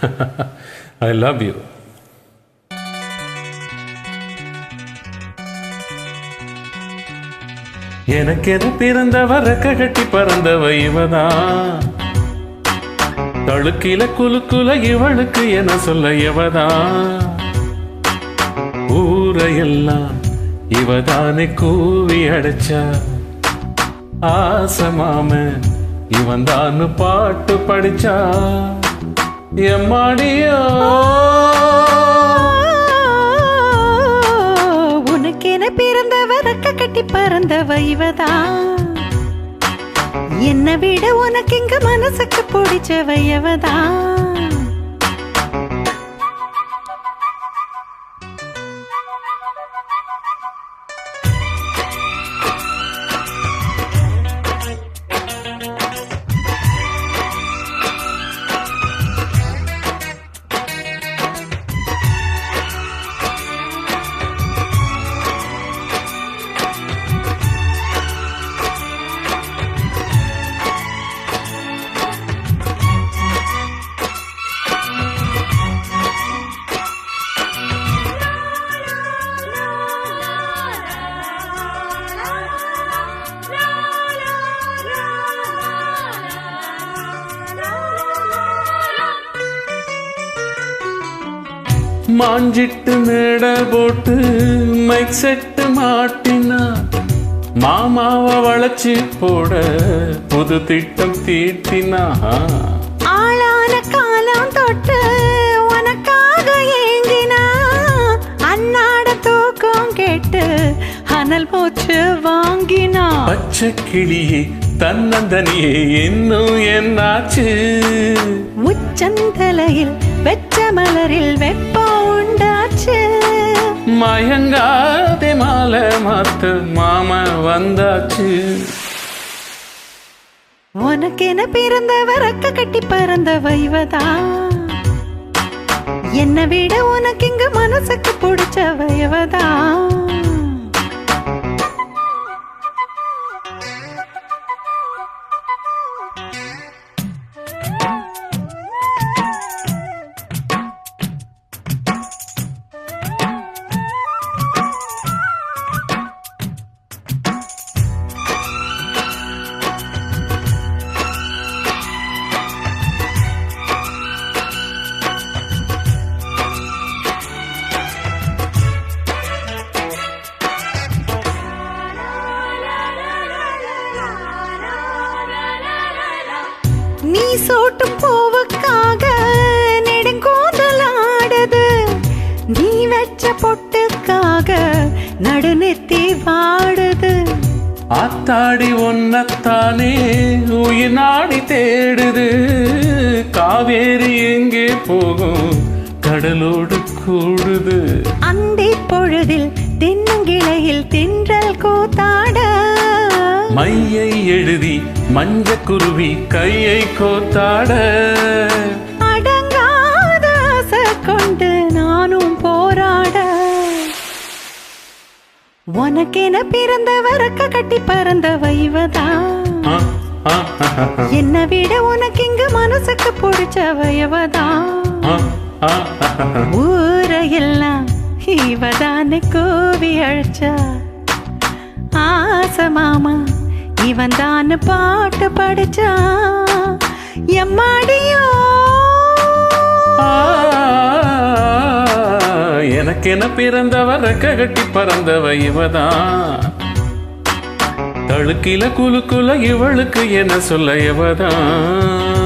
I love you. எனக்கென பிறந்தவ ரெக்க கட்டி பறந்தவ இவதான். தழுக்கில குலுக்குல இவளுக்கு என சொல்ல இவதான். ஊரையெல்லாம் இவதானே கூவி அடைச்சா. ஆசமாம இவன் தான் பாட்டு படிச்சா. எம்மாடியோ உனக்கென பிறந்தவ ரெக்க கட்டி பறந்தவ இவதான். என்னை விட உனக்கு இங்க மனசுக்கு பிடிச்சவ இவதான். மாஞ்சிட்டு மேட போட்டு மைக் செட்டு மாட்டினா. மாமாவ வளைச்சி போட புது திட்டம் தீட்டினா. ஆளான காலம் தொட்டு உனக்காக ஏங்கினா. அன்னாட தூக்கம் கேட்டு அனல் மூச்சு வாங்கினா. பச்சை கிளியே தன்னந்தனியே இன்னும் என்னாச்சு. உச்சந்தலையில் வெச்ச மலரில் வெப்பம் உண்டாச்சு. மயங்காதே மாலை மாத்து மாமா வந்தாச்சு. உனக்கென பிறந்தவ ரெக்க கட்டி பறந்தவ இவதான். என்னை விட உனக்கு இங்க மனசுக்கு பிடிச்சவ இவதான். நீ சோட்டும் பூவுக்காக நெடுங்கோதலாடுது. நீ வச்ச பொட்டுக்காக நடுநெத்தி வாடுது. ஆத்தாடி ஒன்னத்தானே உயிர் நாடி தேடுது. காவேரி எங்கே போகும் கடலோடு கூடுது. அந்தி பொழுதில் தென்னங்கிளையில் தின்றல் கூத்தாட. மையை எழுதி மஞ்ச குருவி கையை கோத்தாட. அடங்காத ஆசை கொண்டு நானும் போராட. உனக்கென பிறந்தவ ரெக்க கட்டி பறந்தவ இவதான். என்னை விட உனக்கு இங்க மனசுக்கு பிடிச்சவ இவதான். ஊரையெல்லாம் இவதானே கூவி அழைச்சா. ஆசை மாமா இவன் தான் பாட்டு படிச்சா. எம்மாடியோ எனக்கென பிறந்தவ ரெக்க கட்டி பறந்தவ இவதான். தழுக்கில குலுக்குல இவளுக்கு என்ன சொல்ல இவதான்.